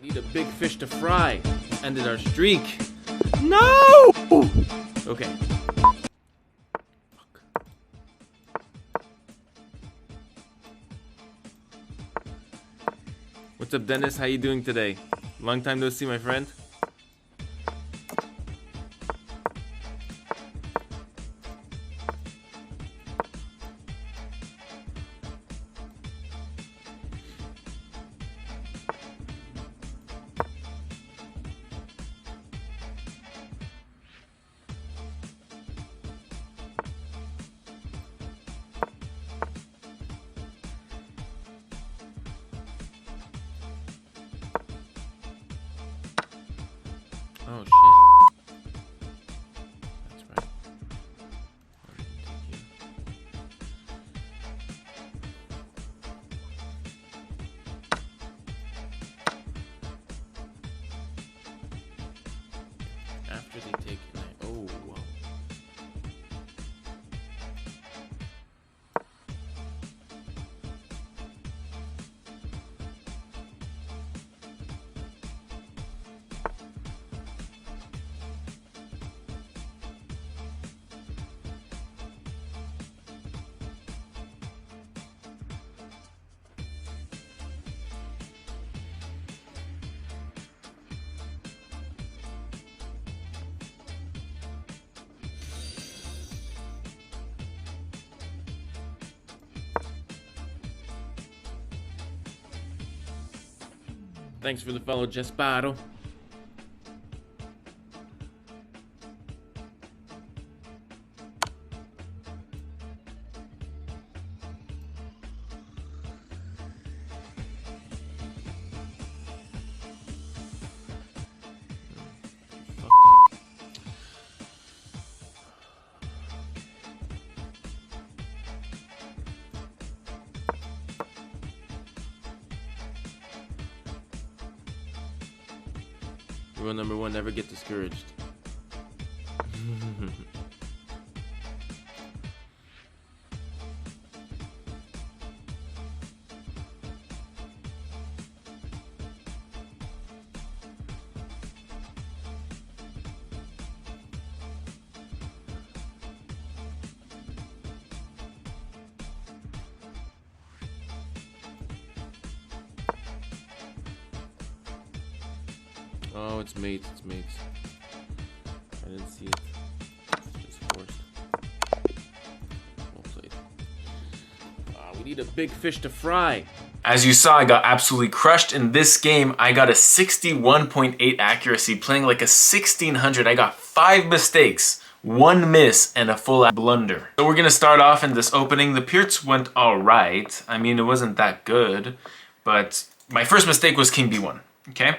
We need a big fish to fry. Ended our streak. No! Okay. Fuck. What's up, Dennis? How you doing today? Long time no see, my friend. Oh shit. That's right. After they take it, oh wow. Thanks for the follow, Jesparo. Rule number 1, never get discouraged. Oh, it's mates, it's mates. I didn't see it. It's just forced. Well played. We need a big fish to fry. As you saw, I got absolutely crushed in this game. I got a 61.8 accuracy, playing like a 1600. I got 5 mistakes, 1 miss, and a full blunder. So we're gonna start off in this opening. The Pirts went all right. I mean, it wasn't that good, but my first mistake was King B1, okay?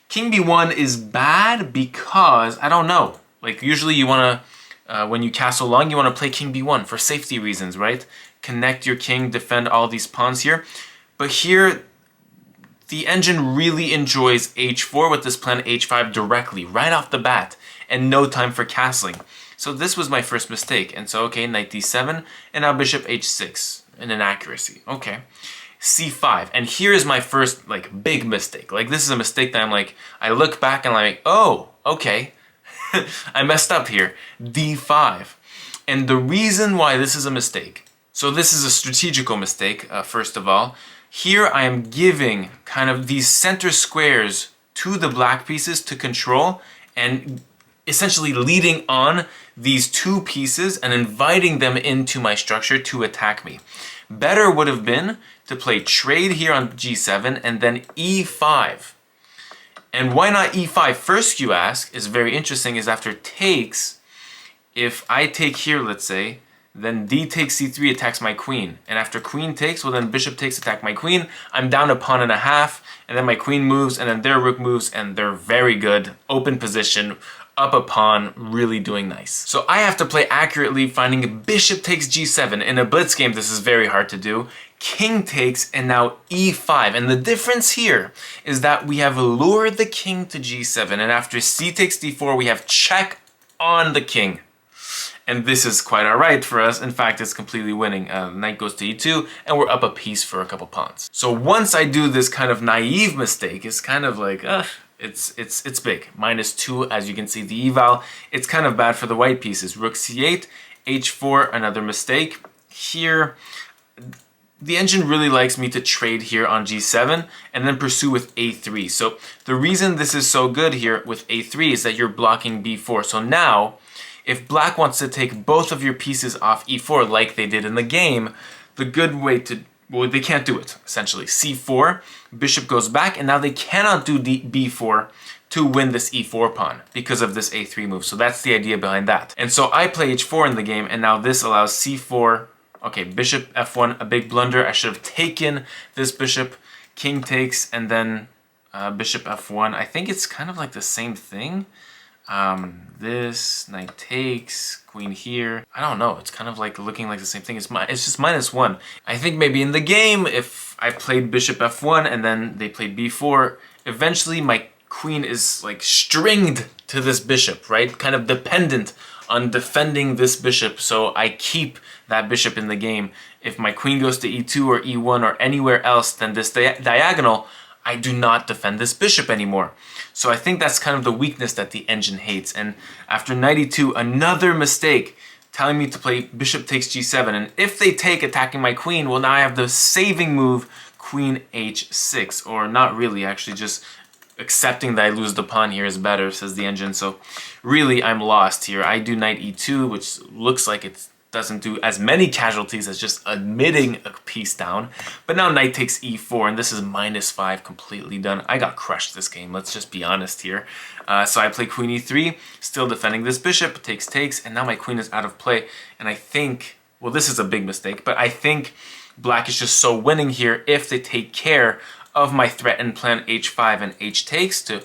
King B1 is bad because, I don't know, like usually you want to, when you castle long, you want to play King B1 for safety reasons, right? Connect your king, defend all these pawns here. But here, the engine really enjoys H4 with this plan H5 directly, right off the bat, and no time for castling. So this was my first mistake. And so, okay, knight D7, and now bishop H6, and an accuracy, okay. C5, and here is my first like big mistake. Like this is a mistake that I'm like, I look back and I'm like, oh, okay, I messed up here. D5, and the reason why this is a mistake. So this is a strategical mistake. First of all, here I am giving kind of these center squares to the black pieces to control, and essentially leading on these 2 pieces and inviting them into my structure to attack me. Better would have been to play trade here on G7 and then E5. And why not E5 first, you ask, is very interesting, is after takes, if I take here, let's say, then D takes C3 attacks my queen. And after queen takes, well then bishop takes attack my queen. I'm down a pawn and a half, and then my queen moves, and then their rook moves, and they're very good. Open position, up a pawn, really doing nice. So I have to play accurately, finding bishop takes G7. In a blitz game, this is very hard to do. King takes, and now E5. And the difference here is that we have lured the king to G7, and after C takes D4, we have check on the king. And this is quite alright for us. In fact, it's completely winning. Knight goes to e2, and we're up a piece for a couple pawns. So once I do this kind of naive mistake, it's kind of like, it's big. -2, as you can see, the eval. It's kind of bad for the white pieces. Rook c8, h4, another mistake. Here, the engine really likes me to trade here on g7 and then pursue with a3. So the reason this is so good here with a3 is that you're blocking b4. So now, if black wants to take both of your pieces off e4 like they did in the game, the good way to, well, they can't do it, essentially. c4, bishop goes back, and now they cannot do b4 to win this e4 pawn because of this a3 move. So that's the idea behind that. And so I play h4 in the game, and now this allows c4. Okay, bishop f1, a big blunder. I should have taken this bishop. King takes, and then bishop f1. I think it's kind of like the same thing. This, knight takes, queen here. I don't know, it's kind of like looking like the same thing. It's just -1. I think maybe in the game, if I played bishop f1 and then they played b4, eventually my queen is like stringed to this bishop, right? Kind of dependent on defending this bishop, so I keep that bishop in the game. If my queen goes to e2 or e1 or anywhere else than this diagonal, I do not defend this bishop anymore. So I think that's kind of the weakness that the engine hates. And after knight e2, another mistake telling me to play bishop takes g7. And if they take, attacking my queen, well, now I have the saving move, queen h6. Or not really, actually, just accepting that I lose the pawn here is better, says the engine. So really, I'm lost here. I do knight e2, which looks like it doesn't do as many casualties as just admitting a piece down. But now knight takes e4, and this is -5, completely done. I got crushed this game, let's just be honest here. So I play queen e3, still defending this bishop, takes, and now my queen is out of play. And I think, well, this is a big mistake, but I think black is just so winning here if they take care of my threat and plan h5 and h takes to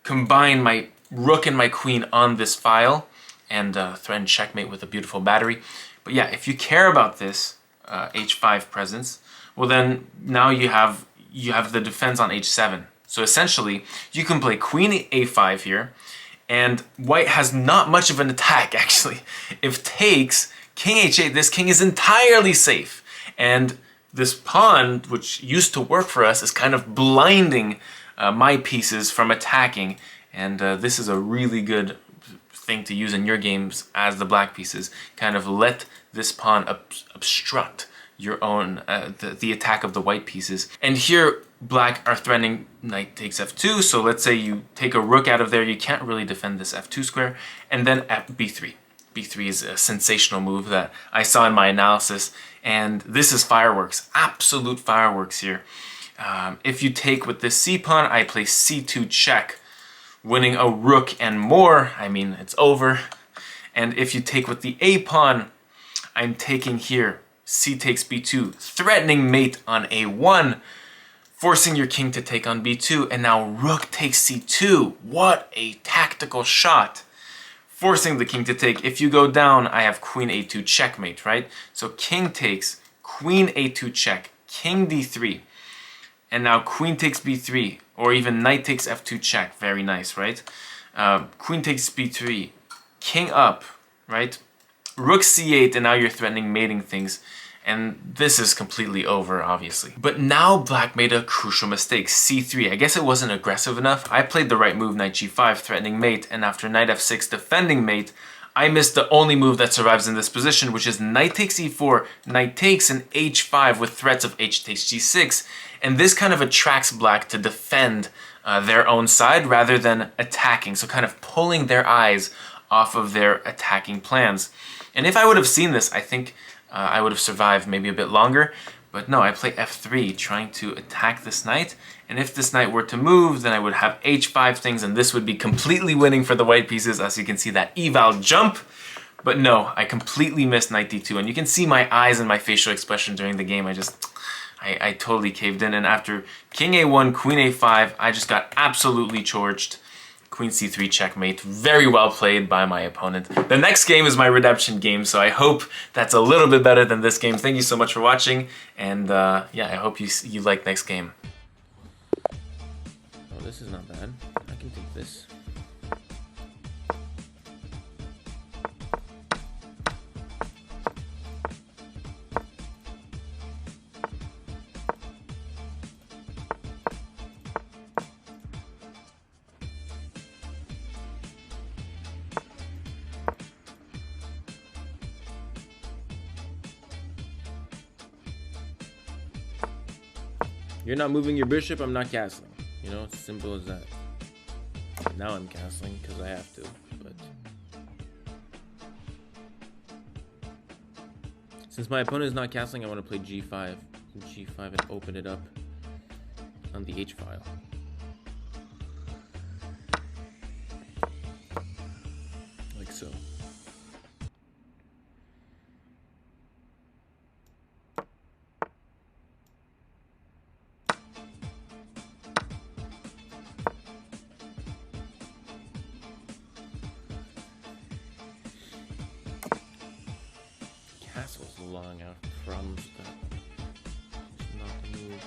combine my rook and my queen on this file and threaten checkmate with a beautiful battery. But yeah, if you care about this h5 presence, well then now you have the defense on h7. So essentially, you can play queen a5 here, and white has not much of an attack actually. If takes, king h8, this king is entirely safe. And this pawn, which used to work for us, is kind of blinding my pieces from attacking. And this is a really good thing to use in your games as the black pieces. Kind of let this pawn obstruct your own, the attack of the white pieces. And here, black are threatening knight takes f2. So let's say you take a rook out of there, you can't really defend this f2 square. And then b3. b3 is a sensational move that I saw in my analysis. And this is fireworks, absolute fireworks here. If you take with this c pawn, I play c2 check, winning a rook and more. I mean, it's over. And if you take with the a pawn, I'm taking here c takes b2, threatening mate on a1, forcing your king to take on b2, and now rook takes c2. What a tactical shot. Forcing the king to take. If you go down, I have queen a2 checkmate, right? So king takes, queen a2 check, king d3, and now queen takes b3, or even knight takes f2 check. Very nice, right? Queen takes b3, king up, right? Rook c8, and now you're threatening mating things. And this is completely over, obviously. But now black made a crucial mistake, c3. I guess it wasn't aggressive enough. I played the right move, knight g5, threatening mate, and after knight f6, defending mate, I missed the only move that survives in this position, which is knight takes e4, knight takes, and h5 with threats of h takes g6. And this kind of attracts black to defend their own side rather than attacking, so kind of pulling their eyes off of their attacking plans. And if I would have seen this, I think I would have survived maybe a bit longer, but no, I play f3 trying to attack this knight, and if this knight were to move, then I would have h5 things, and this would be completely winning for the white pieces, as you can see that eval jump. But no, I completely missed knight d2, and you can see my eyes and my facial expression during the game. I totally caved in, and after king a1, queen a5, I just got absolutely torched. Queen c3 checkmate. Very well played by my opponent. The next game is my redemption game, so I hope that's a little bit better than this game. Thank you so much for watching, and yeah, I hope you like next game. Oh, this is not bad. I can take this. You're not moving your bishop, I'm not castling. You know, it's simple as that. Now I'm castling because I have to, but since my opponent is not castling, I want to play g5, and open it up on the h file. Like so. Castle's long out from that. It's not the move.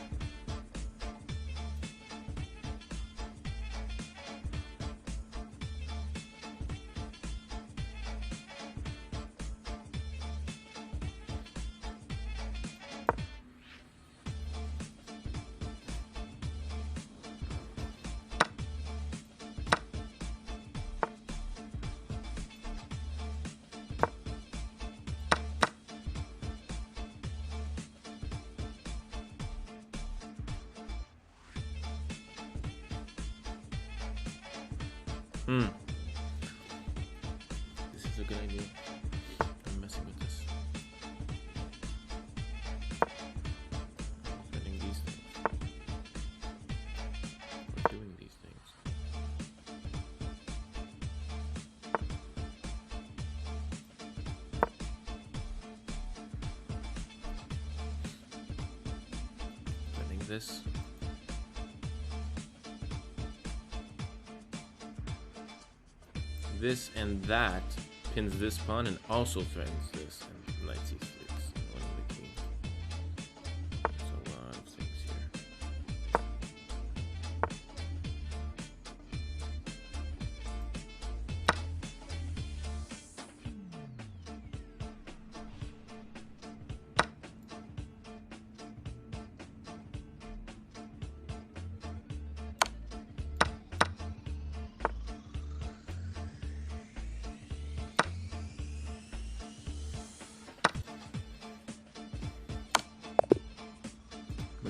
This is a good idea. I'm messing with this. Setting these things. Or doing these things. Setting this. This and that pins this pawn and also threatens this, and knight c6, one of the queen. There's a lot of things here.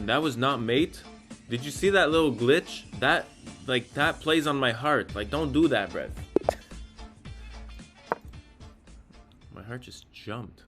That was not mate. Did you see that little glitch? That plays on my heart. Like, don't do that, Brett. My heart just jumped.